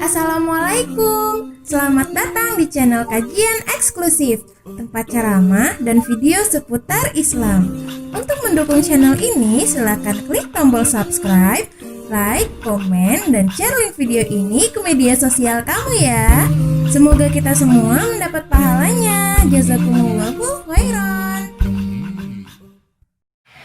Assalamualaikum, selamat datang di channel kajian eksklusif, tempat ceramah dan video seputar Islam. Untuk mendukung channel ini, silakan klik tombol subscribe, like, komen, dan share link video ini ke media sosial kamu ya. Semoga kita semua mendapat pahalanya. Jazakumullahu khairan.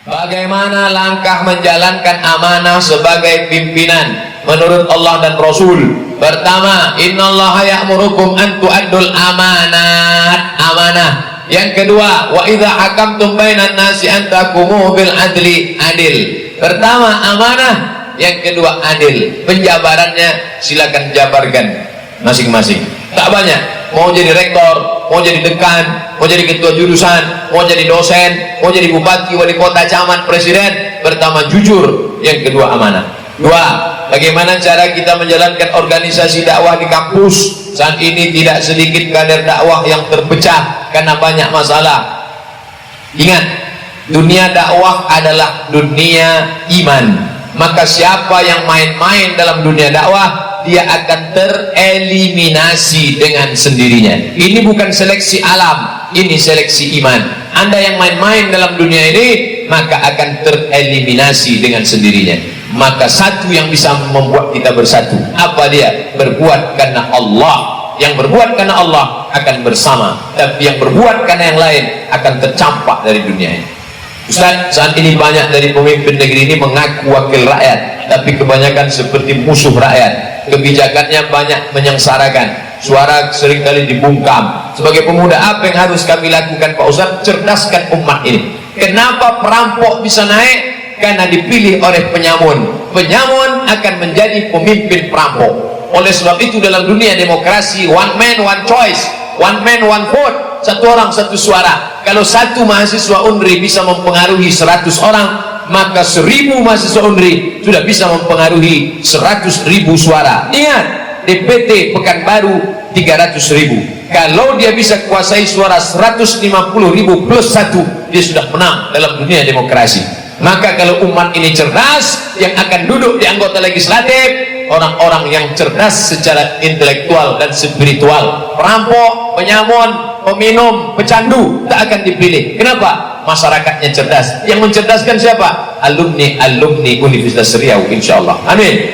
Bagaimana langkah menjalankan amanah sebagai pimpinan menurut Allah dan Rasul? Pertama, innallaha ya'murukum an tu'addul amanah. Yang kedua, wa idza hakamtum bainan nasi an taqumu bil adli, adil. Pertama amanah, yang kedua adil. Penjabarannya silakan jabarkan masing-masing. Tak banyak. Mau jadi rektor, mau jadi dekan, mau jadi ketua jurusan, mau jadi dosen, mau jadi bupati, wali kota, camat, presiden. Pertama jujur, yang kedua amanah. Dua, bagaimana cara kita menjalankan organisasi dakwah di kampus? Saat ini tidak sedikit kader dakwah yang terpecah karena banyak masalah. Ingat, dunia dakwah adalah dunia iman. Maka siapa yang main-main dalam dunia dakwah, dia akan tereliminasi dengan sendirinya. Ini bukan seleksi alam, ini seleksi iman. Anda yang main-main dalam dunia ini, maka akan tereliminasi dengan sendirinya. Maka satu yang bisa membuat kita bersatu, apa dia? Berbuat karena Allah. Yang berbuat karena Allah akan bersama, tapi yang berbuat karena yang lain akan tercampak dari dunia ini. Ustaz, saat ini banyak dari pemimpin negeri ini mengaku wakil rakyat, tapi kebanyakan seperti musuh rakyat. Kebijakannya banyak menyengsarakan, suara seringkali dibungkam. Sebagai pemuda, apa yang harus kami lakukan Pak Ustaz? Cerdaskan umat ini. Kenapa perampok bisa naik? Karena dipilih oleh penyamun. Penyamun akan menjadi pemimpin perampok. Oleh sebab itu dalam dunia demokrasi, one man one choice, one man one vote, satu orang satu suara. Kalau satu mahasiswa UNRI bisa mempengaruhi 100 orang, maka 1000 mahasiswa UNRI sudah bisa mempengaruhi 100.000 suara. Ingat, DPT Pekanbaru 300.000. Kalau dia bisa kuasai suara 150.000 plus 1, dia sudah menang dalam dunia demokrasi. Maka kalau umat ini cerdas, yang akan duduk di anggota legislatif orang-orang yang cerdas secara intelektual dan spiritual. Perampok, penyamun, peminum, pecandu tak akan dipilih. Kenapa? Masyarakatnya cerdas. Yang mencerdaskan siapa? Alumni Universitas Riau, insyaallah. Amin.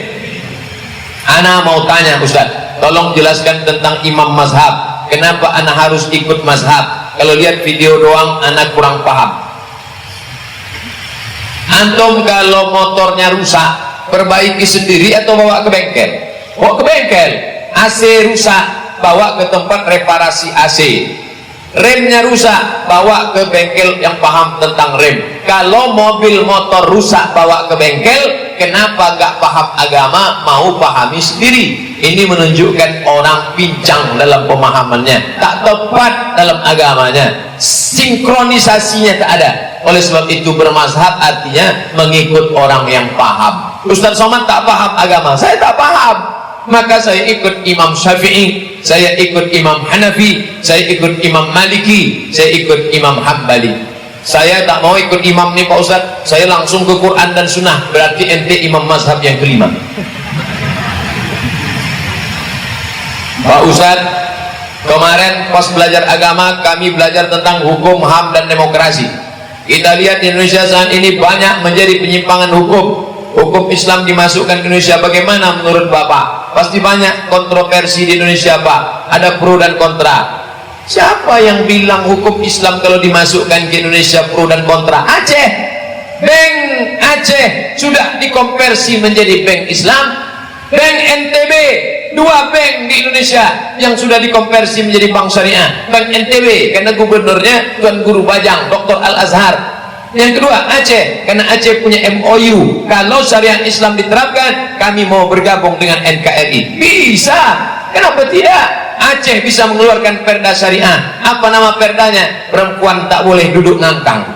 Ana mau tanya Ustaz, tolong jelaskan tentang imam mazhab. Kenapa ana harus ikut mazhab? Kalau lihat video doang ana kurang paham. Antum kalau motornya rusak, perbaiki sendiri atau bawa ke bengkel? Bawa ke bengkel. AC rusak, bawa ke tempat reparasi AC. Remnya rusak, bawa ke bengkel yang paham tentang rem. Kalau mobil motor rusak bawa ke bengkel, kenapa gak paham agama mau pahami sendiri? Ini menunjukkan orang pincang dalam pemahamannya, tak tepat dalam agamanya, sinkronisasinya tak ada. Oleh sebab itu bermazhab artinya mengikut orang yang paham. Ustaz Somad tak paham agama, saya tak paham, maka saya ikut Imam Syafi'i, saya ikut Imam Hanafi, saya ikut Imam Maliki, saya ikut Imam Hambali. Saya tak mau ikut imam nih Pak Ustaz, saya langsung ke Quran dan Sunnah. Berarti ente imam mazhab yang kelima. Pak Ustaz, kemarin pas belajar agama kami belajar tentang hukum, HAM dan demokrasi. Kita lihat di Indonesia saat ini banyak menjadi penyimpangan hukum. Hukum Islam dimasukkan ke Indonesia, bagaimana menurut Bapak? Pasti banyak kontroversi di Indonesia Pak, ada pro dan kontra. Siapa yang bilang hukum Islam kalau dimasukkan ke Indonesia pro dan kontra? Aceh, Bank Aceh sudah dikonversi menjadi bank Islam. Bank NTB, 2 bank di Indonesia yang sudah dikonversi menjadi bank syariah. Bank NTB karena gubernurnya Tuan Guru Bajang, Dr. Al-Azhar. Yang kedua Aceh, karena Aceh punya MOU, kalau syariat Islam diterapkan kami mau bergabung dengan NKRI. Bisa, kenapa tidak? Aceh bisa mengeluarkan perda syariah. Apa nama perdanya? Perempuan tak boleh duduk ngangkang.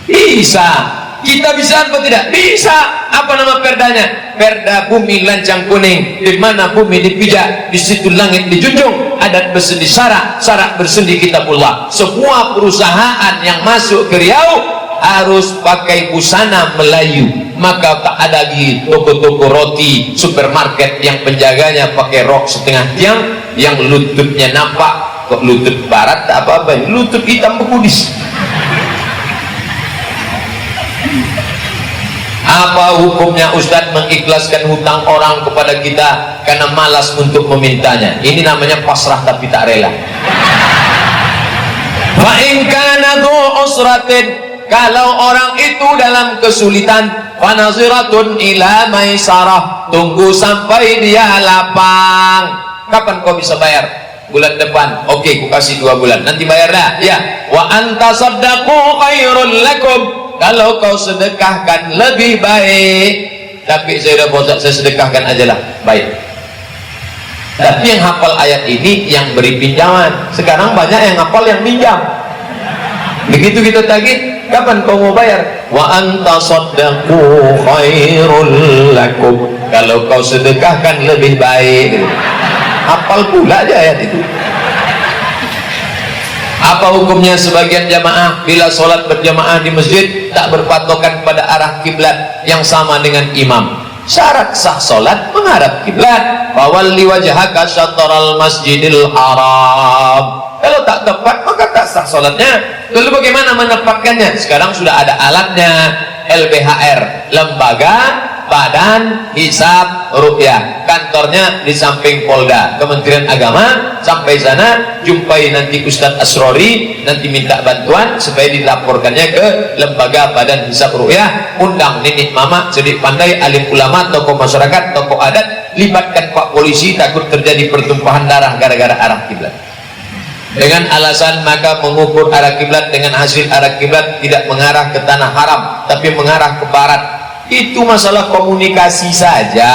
Bisa. Kita bisa apa tidak? Bisa. Apa nama perdanya? Perda bumi lancang kuning. Di mana bumi dipijak, di situ langit dijunjung. Adat bersendi syarak, syarak bersendi kitabullah. Semua perusahaan yang masuk ke Riau harus pakai busana Melayu. Maka tak ada lagi toko-toko roti, supermarket yang penjaganya pakai rok setengah tiang yang lututnya nampak. Kok lutut barat tak apa-apa, lutut hitam bekudis. Apa hukumnya Ustadz mengikhlaskan hutang orang kepada kita karena malas untuk memintanya? Ini namanya pasrah tapi tak rela. Fa in kana dhu usratin, kalau orang itu dalam kesulitan, fanaziratun ila maisarah, tunggu sampai dia lapang. Kapan kau bisa bayar? Bulan depan. Oke, ku kasih 2 bulan. Nanti bayar dah. Ya. Wa antasaddaqu khairul lakum, kalau kau sedekahkan lebih baik. Tapi saya dah bosan, saya sedekahkan aja lah. Baik. Tapi yang hafal ayat ini yang beri pinjaman. Sekarang banyak yang hafal yang pinjam. Begitu kita tagih, kapan kau mau bayar? Wa antasaddaqu khairul lakum, kalau kau sedekahkan lebih baik. Hafal pula aja ayat itu. Apa hukumnya sebagian jamaah bila sholat berjamaah di masjid tak berpatokan pada arah kiblat yang sama dengan imam? Syarat sah sholat menghadap kiblat. Fawalli wajhaka syatral masjidil haram. Kalau tak tepat maka tak sah sholatnya. Lalu bagaimana menempatkannya? Sekarang sudah ada alatnya. LBHR, Lembaga Badan Hisab Ruqyah, kantornya di samping Polda, Kementerian Agama. Sampai sana jumpai nanti Ustadz Asrori, nanti minta bantuan supaya dilaporkannya ke Lembaga Badan Hisab Ruqyah. Undang nenek mama cerdik pandai, alim ulama, tokoh masyarakat, tokoh adat, libatkan Pak Polisi, takut terjadi pertumpahan darah gara-gara arah kiblat. Dengan alasan maka mengukur arah kiblat dengan hasil arah kiblat tidak mengarah ke tanah haram tapi mengarah ke barat. Itu masalah komunikasi saja.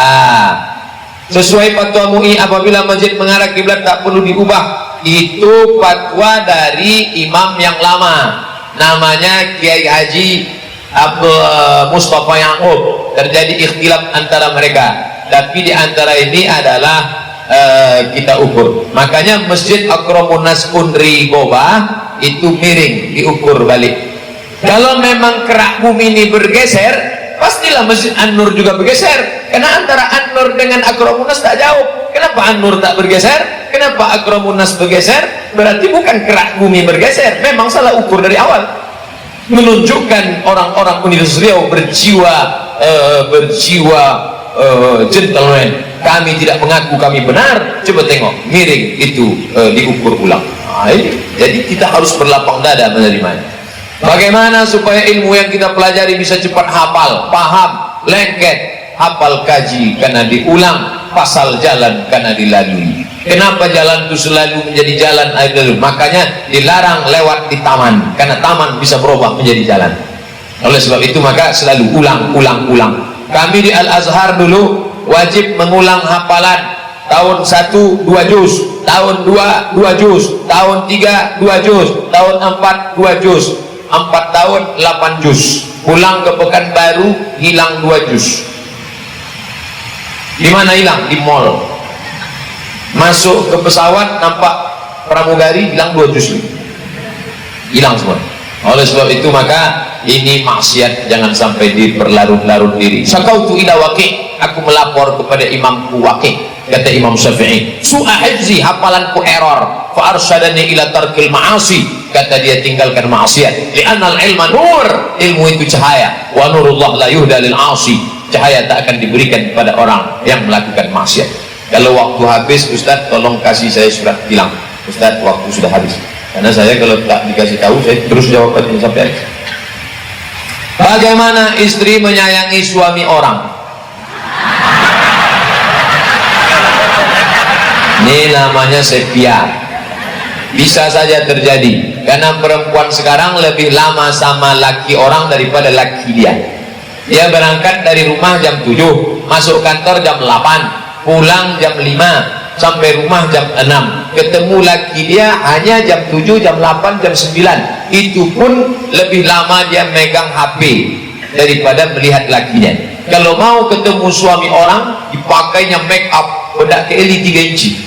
Sesuai fatwa MUI, apabila masjid mengarah kiblat tak perlu diubah. Itu fatwa dari imam yang lama, namanya Kiai Haji Abdul Mustafa Ya'qub. Terjadi ikhtilaf antara mereka, tapi di antara ini adalah kita ukur. Makanya masjid Akramun Nas Unri Gobah itu miring, diukur balik. Kalau memang kerak bumi ini bergeser, pastilah masjid An-Nur juga bergeser, karena antara An-Nur dengan Akramun Nas tak jauh. Kenapa An-Nur tak bergeser? Kenapa Akramun Nas bergeser? Berarti bukan kerak bumi bergeser, memang salah ukur dari awal. Menunjukkan orang-orang Universitas Riau berjiwa gentleman. Kami tidak mengaku kami benar. Coba tengok, miring itu diukur ulang. Nah, jadi kita harus berlapang dada menerimanya. Bagaimana supaya ilmu yang kita pelajari bisa cepat hafal, paham, lengket? Hafal kaji karena diulang, pasal jalan karena dilalui. Kenapa jalan itu selalu menjadi jalan idol? Makanya dilarang lewat di taman, karena taman bisa berubah menjadi jalan. Oleh sebab itu maka selalu ulang. Kami di Al-Azhar dulu wajib mengulang hafalan. Tahun 1 2 juz, tahun 2 2 juz, tahun 3 2 juz, tahun 4 2 juz, 4 tahun 8 juz. Pulang ke Pekanbaru hilang 2 juz. Di mana hilang? Di mall. Masuk ke pesawat nampak pramugari, hilang 2 juz. Hilang semua. Oleh sebab itu maka ini maksiat, jangan sampai diperlarut-larut diri. Syakautu ila Waqi', aku melapor kepada imamku Waqi'. Kata Imam Syafi'i, su'a hifzi, hafalanku error, fa arsyadani ila tarkil ma'asi, kata dia tinggalkan maksiat. Li'annal ilma nur, ilmu itu cahaya, wa nurullah la yuhda lil 'asi, cahaya tak akan diberikan kepada orang yang melakukan maksiat. Kalau waktu habis Ustaz tolong kasih saya surat bilang, Ustaz waktu sudah habis. Karena saya kalau tak dikasih tahu saya terus jawab sampai habis. Bagaimana istri menyayangi suami orang? Ini namanya sepia. Bisa saja terjadi karena perempuan sekarang lebih lama sama laki orang daripada laki dia. Dia berangkat dari rumah jam 7, masuk kantor jam 8, pulang jam 5, sampai rumah jam 6, ketemu laki dia hanya jam 7, jam 8, jam 9. Itu pun lebih lama dia megang HP daripada melihat lakinya. Kalau mau ketemu suami orang, dipakainya make up bedak keli 3 inci.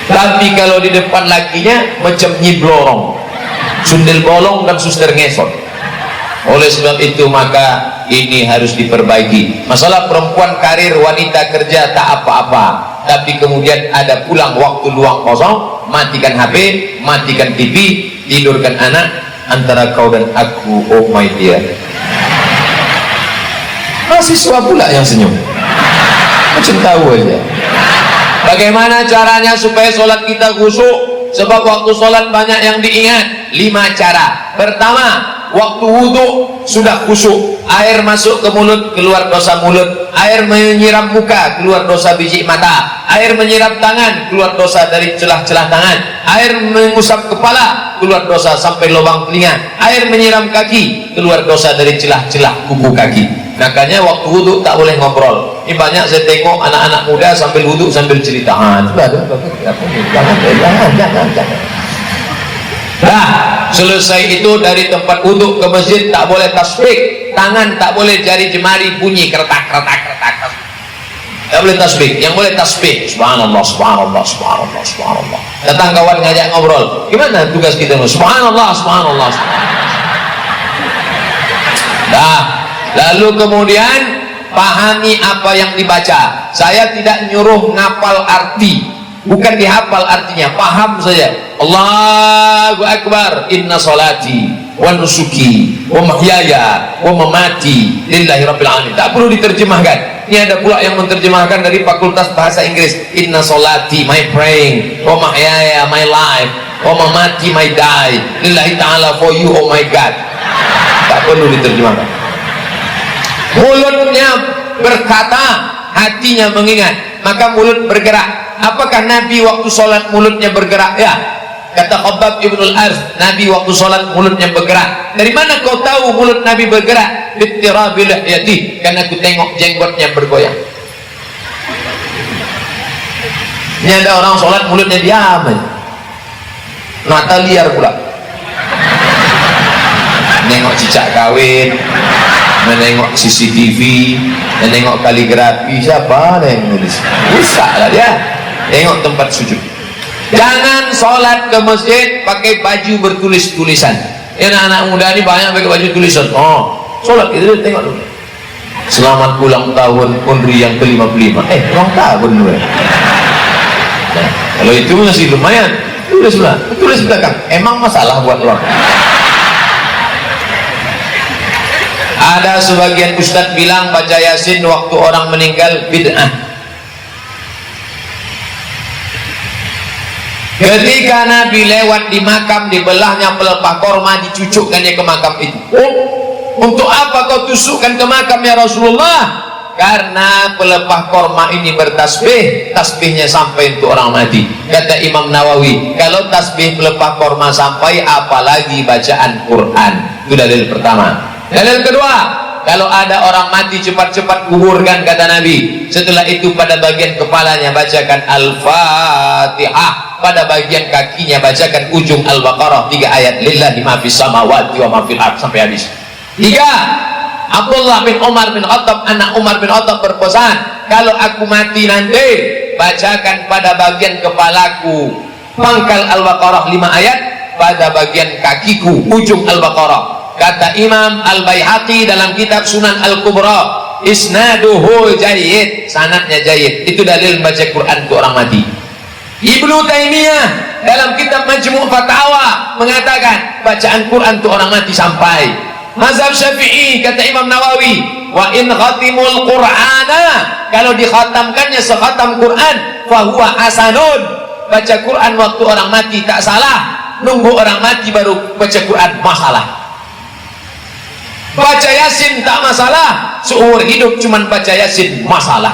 Tapi kalau di depan lakinya macam Nyi Blorong, sundel bolong dan suster ngesot. Oleh sebab itu maka ini harus diperbaiki. Masalah perempuan karir, wanita kerja tak apa-apa, tapi kemudian ada pulang waktu luang kosong, matikan HP, matikan TV, tidurkan anak. Antara kau dan aku, oh my dear. Mahasiswa pula yang senyum, macam tahu aja. Bagaimana caranya supaya sholat kita khusyuk? Sebab waktu sholat banyak yang diingat. 5 cara. Pertama, waktu wudhu sudah khusyuk, air masuk ke mulut, keluar dosa mulut, air menyiram muka, keluar dosa biji mata, air menyiram tangan, keluar dosa dari celah-celah tangan, air mengusap kepala, keluar dosa sampai lubang telinga, air menyiram kaki, keluar dosa dari celah-celah kuku kaki. Makanya waktu wudhu tak boleh ngobrol. Ini banyak saya tengok anak-anak muda sambil wudhu sambil cerita. Jangan. Nah, selesai itu dari tempat wudhu ke masjid tak boleh tasbih, tangan tak boleh, jari jemari bunyi kertak. Tak boleh tasbih. Yang boleh tasbih subhanallah, subhanallah, subhanallah, subhanallah. Datang kawan ngajak ngobrol, gimana tugas kita? Subhanallah, subhanallah, subhanallah. Nah, lalu kemudian pahami apa yang dibaca. Saya tidak nyuruh ngapal arti, bukan dihafal artinya, paham saja. Allahu Akbar, inna salati wa nusuki wa mahyaya wa mamati lillahi rabbil alamin. Tak perlu diterjemahkan. Ini ada pula yang menerjemahkan dari Fakultas Bahasa Inggris. Inna salati, my praying, wa mahyaya, my life, wa mamati, my die, lillahi ta'ala, for you, oh my God. Tak perlu diterjemahkan. Mulutnya berkata, hatinya mengingat, maka mulut bergerak. Apakah Nabi waktu sholat mulutnya bergerak? Ya, kata Khabbab ibnul Arz, Nabi waktu sholat mulutnya bergerak. Dari mana kau tahu mulut Nabi bergerak? Bittirabil lihyati, karena aku tengok jenggotnya bergoyang. Ini ada orang sholat mulutnya diam aja, mata liar pula, nengok cicak kawin, menengok CCTV, menengok kaligrafi. Siapa yang nulis? Rusak lah dia. Tengok tempat sujud. Jangan sholat ke masjid pakai baju bertulis-tulisan. Anak-anak muda ini banyak pakai baju tulisan. Oh, sholat itu tengok dulu. Selamat ulang tahun Undri yang ke-55. Ulang tahun dulu. Nah, kalau itu masih lumayan. Tulis belakang. Emang masalah buat ulang. Ada sebagian ustadz bilang baca Yasin waktu orang meninggal bid'ah. Ketika Nabi lewat di makam, dibelahnya pelepah korma, dicucukkannya ke makam itu. Untuk apa kau tusukkan ke makam ya Rasulullah? Karena pelepah korma ini bertasbih, tasbihnya sampai untuk orang mati. Kata Imam Nawawi, kalau tasbih pelepah korma sampai, apalagi bacaan Quran. Itu dalil pertama. Dalil kedua, kalau ada orang mati cepat-cepat kuburkan, kata Nabi. Setelah itu pada bagian kepalanya bacakan Al-Fatihah, pada bagian kakinya bacakan ujung Al-Baqarah 3 ayat, lillahi ma fis samawati wa ma fil ardh, sampai habis. 3, Abdullah bin Umar bin Khattab, anak Umar bin Khattab berpesan, kalau aku mati nanti bacakan pada bagian kepalaku pangkal Al-Baqarah 5 ayat, pada bagian kakiku ujung Al-Baqarah. Kata Imam Al-Baihaqi dalam kitab Sunan Al-Kubra, isnaduhu jayyid, sanadnya jayyid. Itu dalil baca Quran untuk orang mati. Ibnu Taimiyah dalam kitab Majmu' Fatawa mengatakan bacaan Quran untuk orang mati sampai. Mazhab Syafi'i, kata Imam Nawawi, wa in khatimul Qur'ana, kalau dikhatamkannya sekhatam Quran, fahuwa hasanun, baca Quran waktu orang mati tak salah, nunggu orang mati baru baca Quran masalah. Baca Yasin tak masalah, seumur hidup cuman baca Yasin masalah.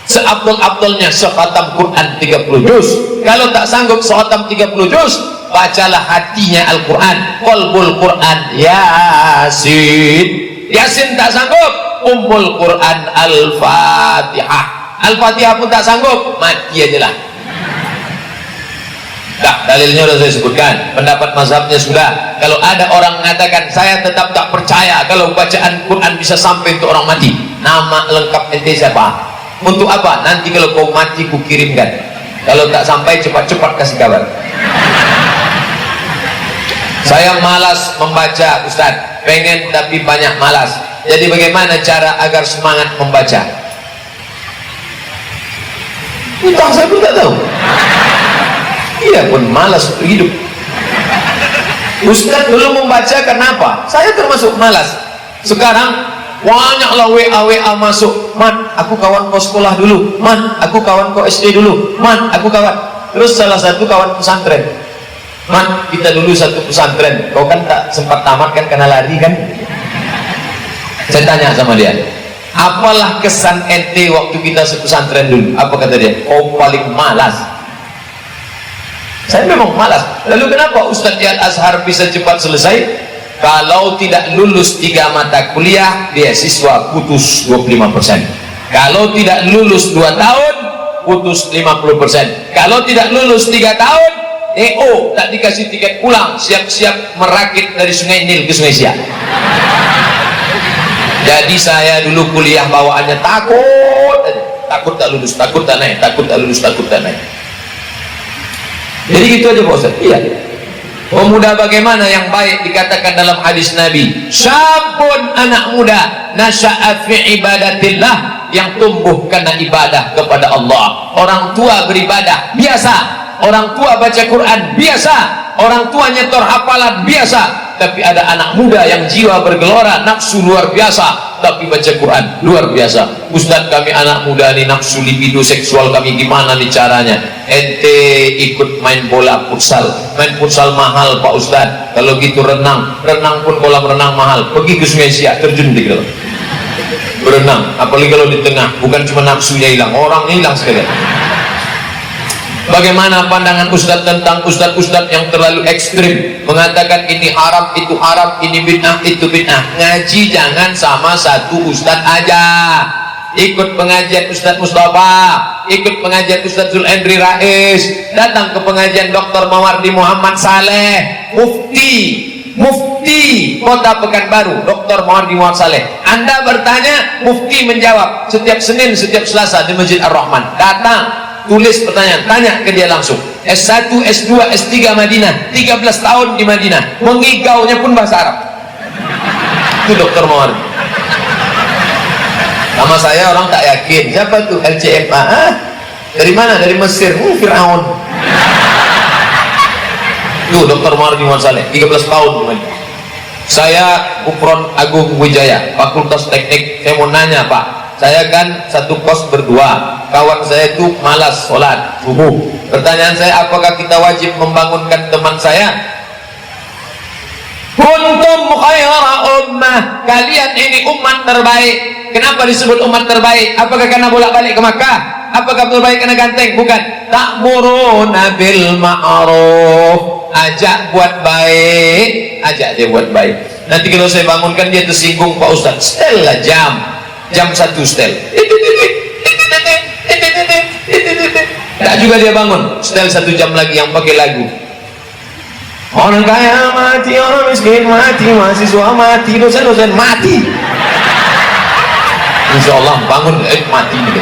Seabdul-abdulnya sekhatam Quran 30 juz. Kalau tak sanggup sekhatam 30 juz, bacalah hatinya Al-Quran, qalbul Quran Yasin. Yasin tak sanggup, ummul Quran Al-Fatihah. Al-Fatihah pun tak sanggup, mati aja lah. Nah, dalilnya sudah saya sebutkan, pendapat mazhabnya sudah. Kalau ada orang mengatakan saya tetap tak percaya kalau bacaan Quran bisa sampai untuk orang mati, nama lengkap ente siapa? Untuk apa? Nanti kalau kau mati ku kirimkan. Kalau tak sampai cepat-cepat kasih kabar. Saya malas membaca, Ustaz. pengen tapi banyak malas. Jadi bagaimana cara agar semangat membaca? Entah, saya pun tak tahu. Iya pun malas untuk hidup. Ustaz dulu membaca kenapa? Saya termasuk malas. Sekarang banyaklah WA masuk. Man, aku kawan kau sekolah dulu. Man, aku kawan kau SD dulu. Man, aku kawan. Terus salah satu kawan pesantren. Man, kita dulu satu pesantren. Kau kan tak sempat tamat kan karena lari kan? Saya tanya sama dia, apalah kesan ente waktu kita sepesantren dulu? Apa kata dia? Kau paling malas. Saya memang malas. Lalu kenapa Ustadz di Al-Azhar bisa cepat selesai? Kalau tidak lulus 3 mata kuliah, beasiswa putus 25%. Kalau tidak lulus 2 tahun, putus 50%. Kalau tidak lulus 3 tahun, EO tak dikasih tiket pulang, siap-siap merakit dari Sungai Nil ke Sungai Siak. Jadi saya dulu kuliah bawaannya takut tak lulus, takut tak naik, takut tak lulus, takut tak naik. Jadi gitu aja Pak Ustaz. Iya. Pemuda bagaimana yang baik dikatakan dalam hadis Nabi, syabun, anak muda, nasya'at fi ibadatillah, yang tumbuh karena ibadah kepada Allah. Orang tua beribadah biasa, orang tua baca Quran biasa, orang tua nyetor hafalan biasa. Tapi ada anak muda yang jiwa bergelora, nafsu luar biasa, tapi baca Quran luar biasa. Ustaz, kami anak muda nih, nafsu libido seksual kami gimana nih caranya? Ente ikut main bola futsal. Main futsal mahal Pak Ustaz. Kalau gitu renang pun kolam renang mahal. Pergi ke Sungai Siak, terjun di dalam berenang. Apalagi kalau di tengah, bukan cuma nafsunya hilang, orang hilang sekalian. Bagaimana pandangan Ustadz tentang Ustadz yang terlalu ekstrim, mengatakan ini haram, itu haram, ini bid'ah, itu bid'ah? Ngaji jangan sama satu Ustadz aja. Ikut pengajian Ustadz Mustafa, ikut pengajian Ustadz Zulendri Rais, datang ke pengajian Dr. Mawardi Muhammad Saleh, Mufti Kota Pekanbaru, Dr. Mawardi Muhammad Saleh. Anda bertanya, Mufti menjawab setiap Senin, setiap Selasa di Masjid Ar-Rahman. Datang, tulis pertanyaan, tanya ke dia langsung. S1, S2, S3 Madinah, 13 tahun di Madinah, mengigaunya pun bahasa Arab. Itu Dr. Mawardi. Sama saya orang tak yakin, siapa tuh LCMA? Dari mana? Dari Mesir. Fir'aun. Tuh Dr. Mawardi Muhammad Saleh, 13 tahun di Madinah. Saya Ukron Agung Wijaya, Fakultas Teknik. Saya mau nanya Pak, saya kan satu kos berdua, kawan saya itu malas sholat subuh. Pertanyaan saya, apakah kita wajib membangunkan teman saya? Kuntum khaira ummah, kalian ini umat terbaik. Kenapa disebut umat terbaik? Apakah karena bolak-balik ke Makkah? Apakah terbaik karena ganteng? Bukan. Ta'muruna bil ma'ruf, ajak buat baik, ajak dia buat baik. Nanti kalau saya bangunkan dia tersinggung, Pak Ustaz, setel lah jam 1 setel. Tak juga dia bangun, setel 1 jam lagi yang pakai lagu. Orang kaya mati, orang miskin mati, mahasiswa mati, dosen mati. Insya Allah bangun mati nih.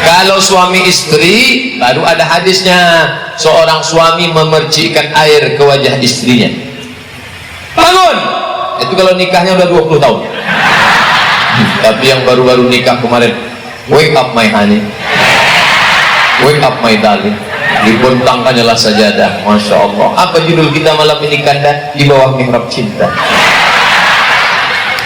Kalau suami istri, baru ada hadisnya, seorang suami memercikkan air ke wajah istrinya. Bangun. Itu kalau nikahnya udah 20 tahun. Tapi yang baru-baru nikah kemarin, wake up my honey, wake up my darling, dibentangkannya sajadah. Masya Allah. Apa judul kita malam ini Kanda? Di bawah mihrab cinta.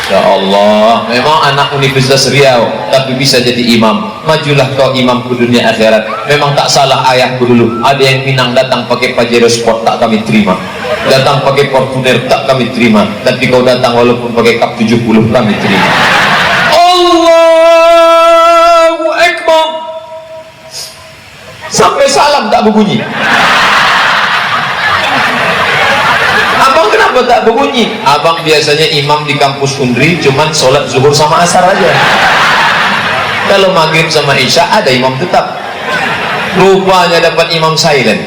Ya Allah, memang anak Universitas Riau tapi bisa jadi imam. Majulah kau imam ke dunia akhirat. Memang tak salah ayahku dulu. Ada yang Minang datang pakai Pajero Sport, tak kami terima. Datang pakai Fortuner, tak kami terima. Tapi kau datang walaupun pakai Cup 70, kami terima. Allahu Akbar. Sampai salam tak berbunyi. Abang kenapa tak berbunyi? Abang biasanya imam di kampus Undri cuman sholat zuhur sama asar aja. Kalau maghrib sama isya ada imam tetap. Rupanya dapat imam silent.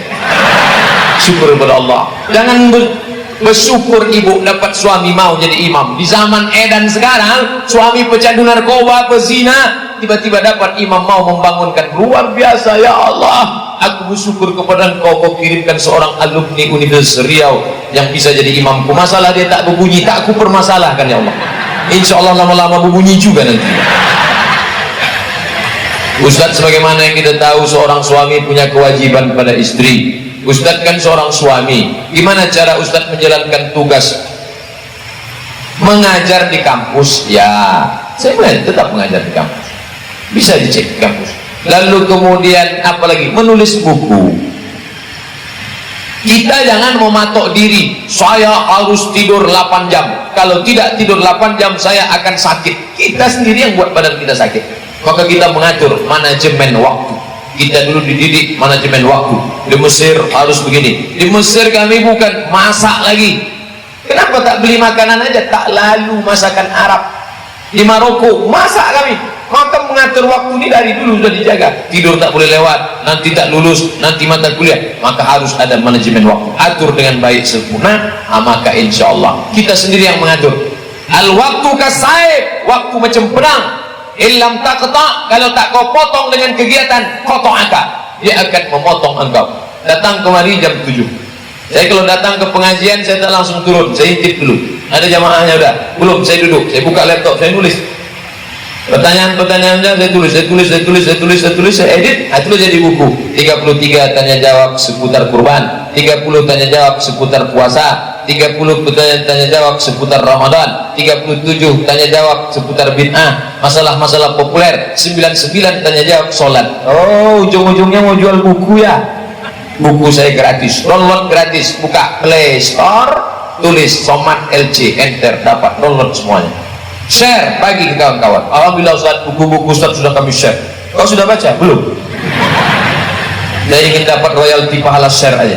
Syukur kepada Allah. Jangan bersyukur ibu dapat suami mau jadi imam. Di zaman edan sekarang, suami pecandu narkoba, pezina, tiba-tiba dapat imam mau membangunkan. Luar biasa, ya Allah. Aku aku syukur kepada Engkau, Kau kirimkan seorang alumni Universitas Riau yang bisa jadi imamku. Masalah dia tak berbunyi, tak aku permasalahkan ya Allah. Insya Allah lama-lama berbunyi juga nanti. Ustadz, sebagaimana yang kita tahu, seorang suami punya kewajiban pada istri. Ustadz kan seorang suami, gimana cara Ustadz menjalankan tugas mengajar di kampus? Ya, saya tetap mengajar di kampus, bisa dicek di kampus. Lalu kemudian apalagi, menulis buku. Kita jangan mematok diri, saya harus tidur 8 jam, kalau tidak tidur 8 jam saya akan sakit. Kita sendiri yang buat badan kita sakit. Maka kita mengatur manajemen waktu. Kita dulu dididik manajemen waktu. Di Mesir harus begini. Di Mesir kami bukan masak lagi. Kenapa tak beli makanan aja? Tak lalu masakan Arab. Di Maroko masak kami. Maka mengatur waktu ini dari dulu sudah dijaga. Tidur tak boleh lewat, nanti tak lulus, nanti mata kuliah. Maka harus ada manajemen waktu. Atur dengan baik sempurna, maka insya Allah kita sendiri yang mengatur. Al waktu kasaib, waktu macam pedang. Ilham tak ketak, kalau tak kau potong dengan kegiatan, kotok akak, dia akan memotong engkau. Datang kemari jam 7. Saya kalau datang ke pengajian, saya tak langsung turun, saya intip dulu. Ada jamaahnya udah? Belum, saya duduk, saya buka laptop, saya nulis. Pertanyaan-pertanyaannya saya tulis, saya edit, itu jadi buku. 33 tanya jawab seputar kurban, 30 tanya jawab seputar puasa, 30 tanya jawab seputar Ramadan, 37 tanya jawab seputar bid'ah, masalah-masalah populer, 99 tanya jawab sholat. Oh, ujung-ujungnya mau jual buku ya? Buku saya gratis, download gratis, buka Play Store, tulis Somad LC, enter, dapat download semuanya. Share bagi ke kawan-kawan. Alhamdulillah Ustaz, buku-buku Ustaz sudah kami share. Kau sudah baca? Belum? Saya ingin dapat royalti pahala share aja.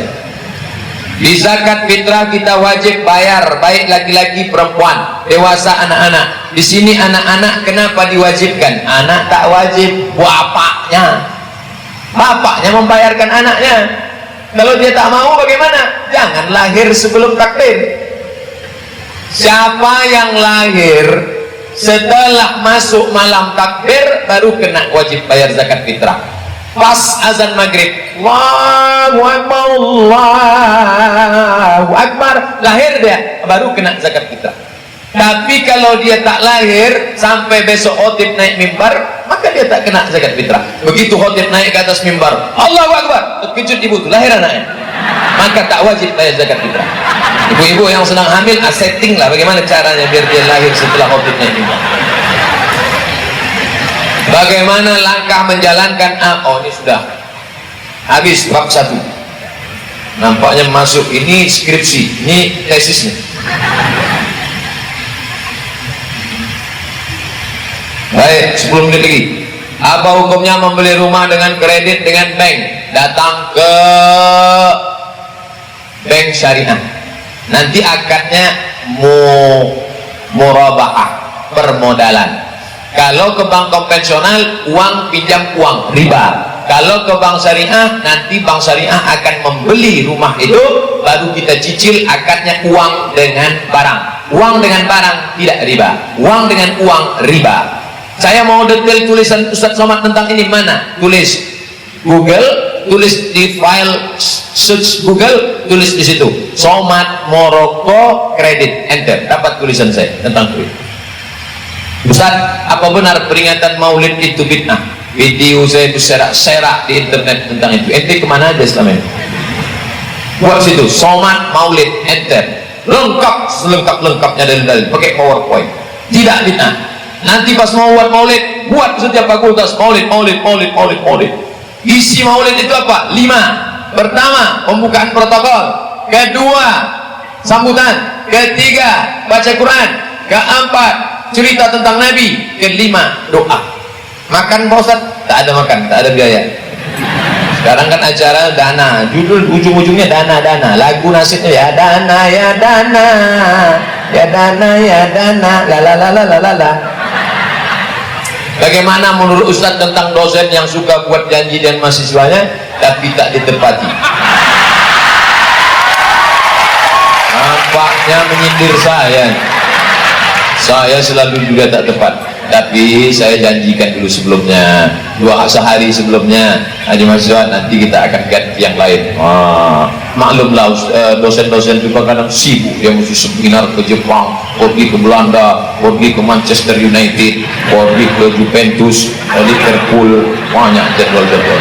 Di zakat fitrah kita wajib bayar, baik laki-laki perempuan, dewasa, anak-anak. Di sini anak-anak kenapa diwajibkan? Anak tak wajib, bapaknya. Bapaknya membayarkan anaknya. Kalau dia tak mau bagaimana? Jangan lahir sebelum takdir. Siapa yang lahir setelah masuk malam takbir baru kena wajib bayar zakat fitrah. Pas azan maghrib, Allahu Akbar, Allahu Akbar, lahir dia baru kena zakat fitrah. Tapi kalau dia tak lahir sampai besok khotib naik mimbar, maka dia tak kena zakat fitrah. Begitu khotib naik ke atas mimbar, Allahu Akbar, terkejut ibu tu, lahir anaknya, maka tak wajib bayar zakat fitrah. Ibu-ibu yang sedang hamil, setting lah bagaimana caranya biar dia lahir setelah khotib naik mimbar. Bagaimana langkah menjalankan oh ini sudah habis bab 1. Nampaknya masuk ini skripsi, ini tesisnya. Baik, 10 menit lagi. Apa hukumnya membeli rumah dengan kredit dengan bank? Datang ke bank syariah. Nanti akadnya murabaah, permodalan. Kalau ke bank konvensional, uang pinjam uang, riba. Kalau ke bank syariah, nanti bank syariah akan membeli rumah itu, baru kita cicil, akadnya uang dengan barang. Uang dengan barang tidak riba, uang dengan uang riba. Saya mau detail tulisan Ustadz Somad tentang ini, mana? Tulis Google, tulis di file search Google, tulis di situ Somad Moroko kredit, enter, dapat tulisan saya tentang itu. Ustaz, apa benar peringatan maulid itu bid'ah? Video saya itu serak di internet tentang itu. Ente kemana aja selama ini? Buat situ Somad maulid, enter, lengkap selengkap-lengkapnya dalil-dalil, pakai PowerPoint. Tidak bid'ah. Nanti pas mau buat maulid, buat setiap fakultas maulid. Isi maulid itu apa? 5. Pertama, pembukaan protokol. Kedua, sambutan. Ketiga, baca Quran. Keempat, cerita tentang Nabi. Kelima, doa. Makan Pak Ustaz? Tak ada makan, tak ada biaya. Sekarang kan acara dana, judul ujung-ujungnya dana. Lagu nasibnya ya dana, ya dana, ya dana, ya dana, la. Bagaimana menurut Ustaz tentang dosen yang suka buat janji dan mahasiswanya tapi tak ditepati? Nampaknya menyindir saya selalu juga tak tepat. Tapi saya janjikan dulu sebelumnya, sehari sebelumnya, Haji mahasiswa, nanti kita akan ganti yang lain. Maklumlah dosen-dosen juga kadang sibuk, dia mesti seminar ke Jepang, pergi ke Belanda, pergi ke Manchester United, pergi ke Juventus, Liverpool, banyak jadwal-jadwal.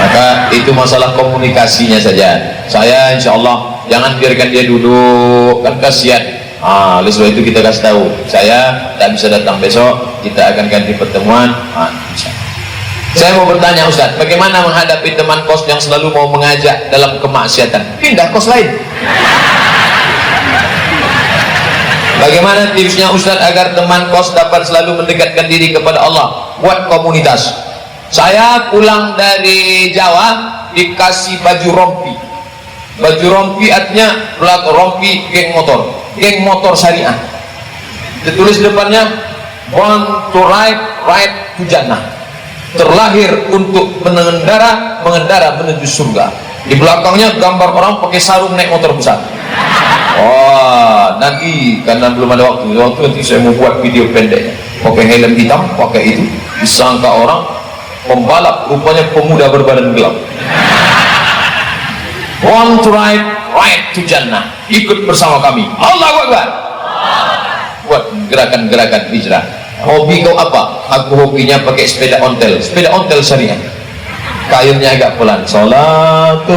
Maka itu masalah komunikasinya saja. Saya insya Allah jangan biarkan dia duduk, kan kasihan. Oleh sebab itu kita kasih tahu, saya tak bisa datang besok, kita akan ganti pertemuan. Saya mau bertanya Ustaz, bagaimana menghadapi teman kos yang selalu mau mengajak dalam kemaksiatan? Pindah kos lain. Bagaimana tipsnya Ustaz agar teman kos dapat selalu mendekatkan diri kepada Allah? Buat komunitas. Saya pulang dari Jawa dikasih baju rompi. Baju rompi artinya rompi geng motor syariah. Ditulis depannya born to ride to Jannah. Terlahir untuk mengendara menuju surga. Di belakangnya gambar orang pakai sarung naik motor besar. Nanti karena belum ada waktu nanti saya mau buat video pendek. Pakai helm hitam, pakai itu, disangka orang pembalap, rupanya pemuda berbadan gelap. Want to ride to Jannah, ikut bersama kami. Allahu Akbar. Buat gerakan-gerakan hijrah. Hobi kau apa? Aku hobinya pakai sepeda ontel syariah. Kayunya agak pelan. Salatullah,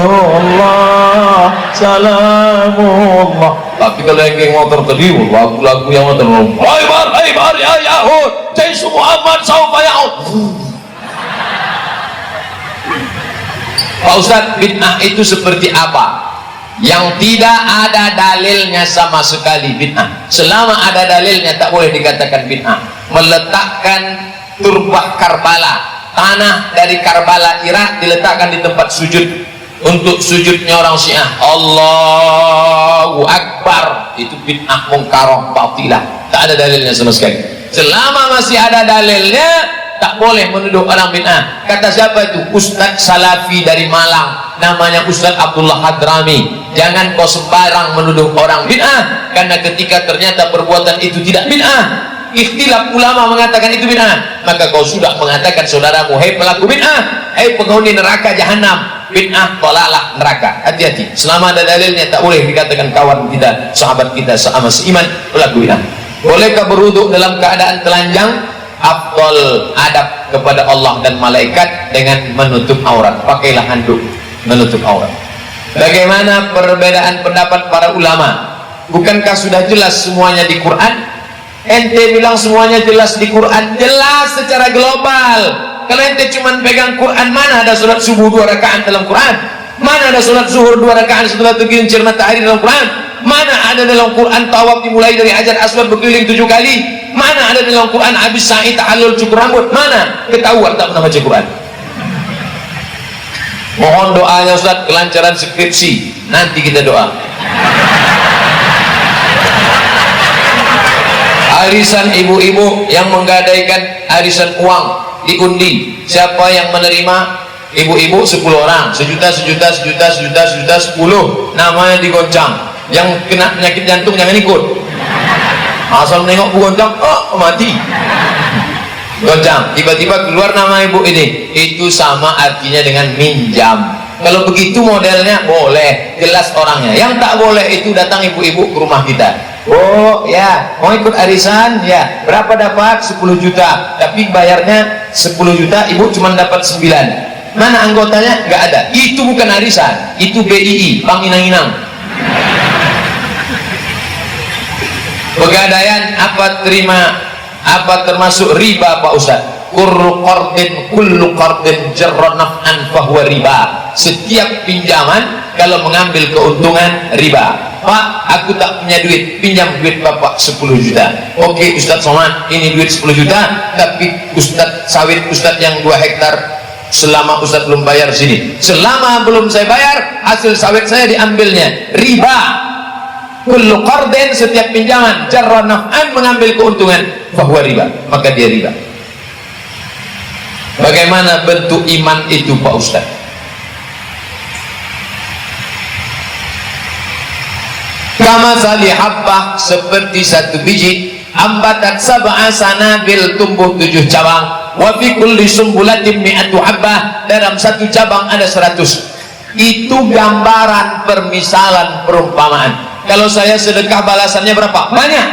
salamullah. Tapi kalau yang geng motor tadi, lagu-lagu yang motor, hai bar ya Yahud, Jaisu Muhammad saufa ya'ud. Pak Ustadz, bid'ah itu seperti apa? Yang tidak ada dalilnya sama sekali bid'ah. Selama ada dalilnya tak boleh dikatakan bid'ah. Meletakkan turbah Karbala, tanah dari Karbala Irak diletakkan di tempat sujud untuk sujudnya orang Syiah. Allahu Akbar, itu bid'ah mungkaroh batilah. Tak ada dalilnya sama sekali. Selama masih ada dalilnya, tak boleh menuduh orang bid'ah. Kata siapa itu? Ustadz Salafi dari Malang, namanya Ustadz Abdullah Hadrami. Jangan kau sembarang menuduh orang bid'ah, karena ketika ternyata perbuatan itu tidak bid'ah, ikhtilaf ulama mengatakan itu bid'ah, maka kau sudah mengatakan saudaramu, hei pelaku bid'ah, hei penghuni neraka jahanam. Bid'ah tolalah neraka. Hati-hati, selama ada dalilnya tak boleh dikatakan kawan kita, sahabat kita, sama seiman pelaku bid'ah. Bolehkah berwuduk dalam keadaan telanjang? Afdal adab kepada Allah dan malaikat dengan menutup aurat. Pakailah handuk menutup aurat. Bagaimana perbedaan pendapat para ulama? Bukankah sudah jelas semuanya di Quran? Ente bilang semuanya jelas di Quran. Jelas secara global. Kalau ente cuma pegang Quran, mana ada sholat subuh 2 rakaat dalam Quran? Mana ada sholat zuhur 2 rakaat setelah tergelincir matahari dalam Quran? Mana ada dalam Quran tawaf dimulai dari Hajar Aswad berkeliling 7 kali? Mana ada dalam Quran habis sa'i ta'allul cukur rambut? Mana? Ketahuan tak pernah baca Quran. Mohon doanya Ustaz, kelancaran skripsi. Nanti kita doa. Arisan ibu-ibu yang menggadaikan arisan uang diundi. Siapa yang menerima? Ibu-ibu 10 orang, sejuta, 10 namanya digoncang. Yang kena penyakit jantung jangan ikut. Asal menengok goncang, mati. Goncang, tiba-tiba keluar nama ibu ini, itu sama artinya dengan minjam. Kalau begitu modelnya boleh, jelas orangnya. Yang tak boleh itu datang ibu-ibu ke rumah kita. Oh ya, mau ikut arisan ya, berapa dapat? 10 juta, tapi bayarnya 10 juta, ibu cuma dapat 9. Mana anggotanya? Nggak ada. Itu bukan arisan, itu BII, Bank Inang-Inang. Pegadaian apa termasuk riba Pak Ustaz? Kullu qardin jarra naf'an fahuwa riba. Setiap pinjaman kalau mengambil keuntungan riba. Pak, aku tak punya duit, pinjam duit Bapak 10 juta. Oke Ustaz Somad, ini duit 10 juta, tapi Ustaz sawit Ustaz yang 2 hektar selama Ustaz belum bayar sini. Selama belum saya bayar, hasil sawit saya diambilnya. Riba. Kullu qardin, setiap pinjaman jarra naf'an, mengambil keuntungan, fahuwa riba, maka dia riba. Bagaimana bentuk iman itu Pak Ustaz? Kama sali habbah, seperti satu biji ambatat sab'a sanabil, tumbuh 7 cabang, wa fi kulli sumbulatin mi'atu habbah, dalam satu cabang ada 100. Itu gambaran, permisalan, perumpamaan. Kalau saya sedekah balasannya berapa? Banyak.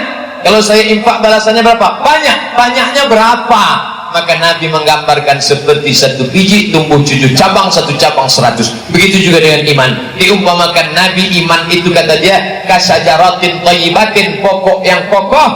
Kalau saya infak balasannya berapa? Banyak. Banyaknya berapa? Maka Nabi menggambarkan seperti satu biji tumbuh 7 cabang, satu cabang 100. Begitu juga dengan iman. Diumpamakan Nabi, iman itu kata dia kasajaratin thayyibatin, pokok yang kokoh,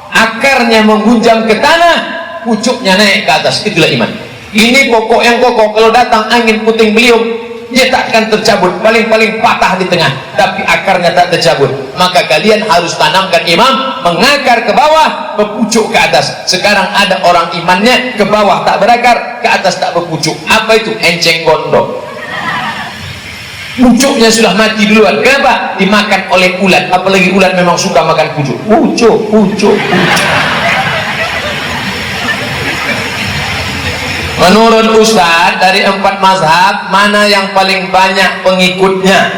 akarnya menggunjang ke tanah, pucuknya naik ke atas. Itulah iman. Ini pokok yang kokoh, kalau datang angin puting beliung dia tak akan tercabut, paling-paling patah di tengah, tapi akarnya tak tercabut. Maka kalian harus tanamkan imam, mengakar ke bawah, berpucuk ke atas. Sekarang ada orang imannya ke bawah tak berakar, ke atas tak berpucuk. Apa itu? Enceng gondok. Pucuknya sudah mati duluan. Kenapa? Dimakan oleh ulat. Apalagi ulat memang suka makan pucuk. Pucuk. Menurut Ustaz, dari 4 mazhab, mana yang paling banyak pengikutnya?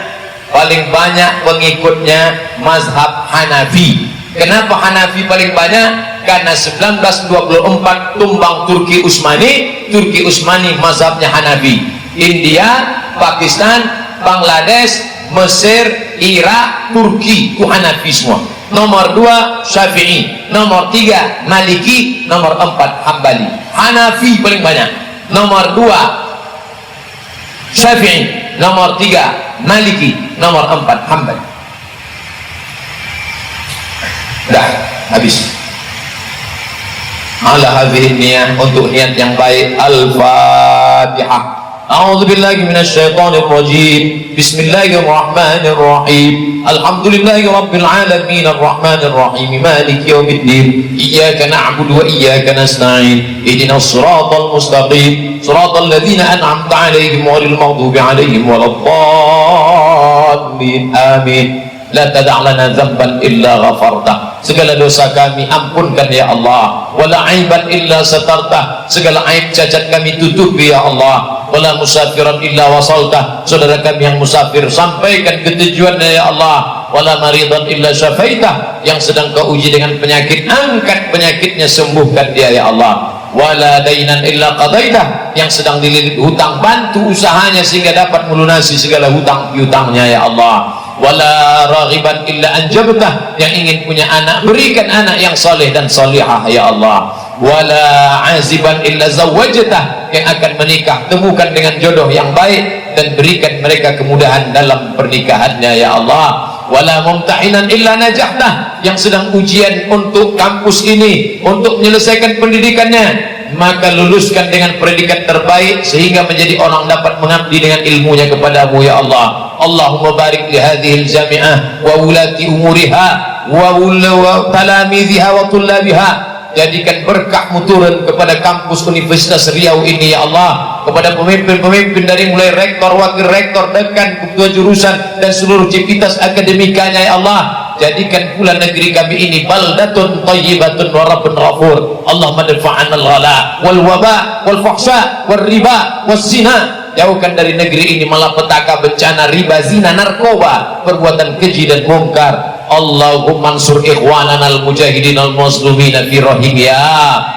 Paling banyak pengikutnya mazhab Hanafi. Kenapa Hanafi paling banyak? Karena 1924 tumbang Turki Utsmani mazhabnya Hanafi. India, Pakistan, Bangladesh, Mesir, Irak, Turki itu Hanafi semua. Nomor 2 Syafi'i, nomor 3 Maliki, nomor 4 Hambali. Hanafi paling banyak. Nomor 2 Syafi'i, nomor 3 Maliki, nomor 4 Hambali. Dah habis. Ala hadhihi niyah, untuk niat yang baik. Al-Fatihah. A'udzu billahi minasy syaithanir rajim. Bismillahirrahmanirrahim. Alhamdulillahi rabbil alamin arrahmanir rahim maliki yaumiddin. Iyyaka na'budu wa iyyaka nasta'in. Ihdinas siratal mustaqim. Siratal ladzina an'amta 'alaihim ghairil maghdubi 'alaihim waladdallin. Amin. La tada' lana dzamban illa ghafartah. Segala dosa kami ampunkan ya Allah. Wala aiban illa satartah. Segala aib cacat kami tutupi ya Allah. Wala musafiran illa wasaltah. Saudara kami yang musafir sampaikan ke tujuannya ya Allah. Wala maridan illa syafaitah. Yang sedang kau uji dengan penyakit, angkat penyakitnya, sembuhkan dia ya Allah. Wala dainan illa qadaitah. Yang sedang dililit hutang, bantu usahanya sehingga dapat melunasi segala hutang piutangnya ya Allah. Wala raghiban illa anjabtah. Yang ingin punya anak, berikan anak yang soleh dan solihah ya Allah. Wala aziban illa zawwajtah. Yang akan menikah, temukan dengan jodoh yang baik dan berikan mereka kemudahan dalam pernikahannya ya Allah. Wala mumtahinan illa najahtah. Yang sedang ujian untuk kampus ini, untuk menyelesaikan pendidikannya, maka luluskan dengan predikat terbaik sehingga menjadi orang dapat mengabdi dengan ilmunya kepadamu ya Allah. Allahumma barik li hadhil jami'ah wa ulati umuriha wa talamidhiha wa tullabiha. Jadikan berkahmu turun kepada kampus Universitas Riau ini ya Allah, kepada pemimpin-pemimpin dari mulai rektor, wakil rektor, dekan, ketua jurusan dan seluruh civitas akademikanya ya Allah. Jadikan pula negeri kami ini baldatun thayyibatun wa rabbun ghafur. Allahumma dafa'an al-ghala wal waba wal fahsya wal riba was zina. Jauhkan dari negeri ini malapetaka, bencana, riba, zina, narkoba, perbuatan keji dan mungkar. Allahumma ansur ikhwanana al-mujahidin al-muslimina fi Rohingya.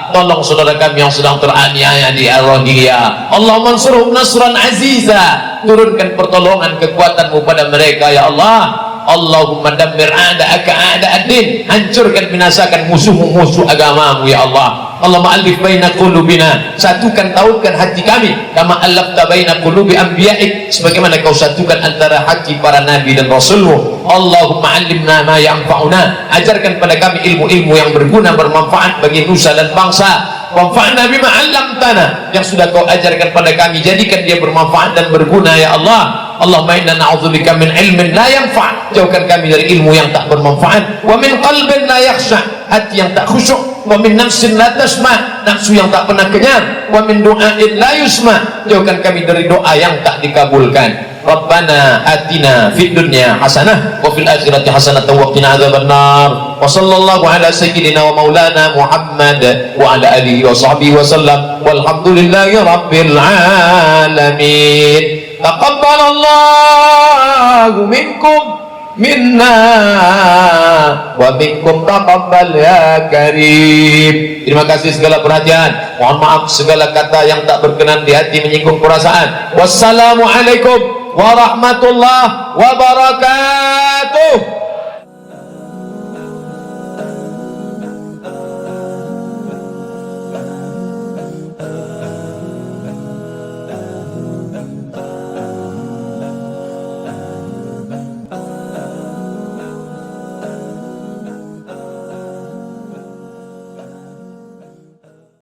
Tolong saudara kami yang sedang teraniaya di Rohingya. Allahumma ansurhum nasran aziza. Turunkan pertolongan kekuatanmu pada mereka ya Allah. Allahumma dammir a'da'aka a'da'ad-din. Hancurkan, binasakan musuh-musuh agamamu ya Allah. Allahumma alif baina qulubina. Satukan, tautkan hati kami. Kama alafta baina qulubi anbiya'ik. Sebagaimana kau satukan antara hati para nabi dan rasulmu. Allahumma alimna ma yanfa'una. Ajarkan pada kami ilmu-ilmu yang berguna, bermanfaat bagi nusa dan bangsa. Wanfa'na bima 'allamtana. Yang sudah kau ajarkan pada kami, jadikan dia bermanfaat dan berguna ya Allah. Allahumma inna na'udzubika min ilmin la yanfa'. Jauhkan kami dari ilmu yang tak bermanfaat. Wa min qalbin la yakhsha'. Hati yang tak khusyuk. Wa min nafsin la tasma'. Nafsu yang tak pernah kenyang. Wa min du'ain la yusma'. Jauhkan kami dari doa yang tak dikabulkan. Rabbana atina fid dunya hasanah wa fil akhirati hasanah wa qina adzabannar. Wa sallallahu ala sayyidina wa maulana Muhammad wa ala alihi wa sahbihi wa sallam. Walhamdulillahi rabbil alamin. Taqabbalallahu minkum minna wa minkum taqabbal ya karim. Terima kasih segala perhatian, mohon maaf segala kata yang tak berkenan di hati menyinggung perasaan. Wassalamualaikum warahmatullahi wabarakatuh.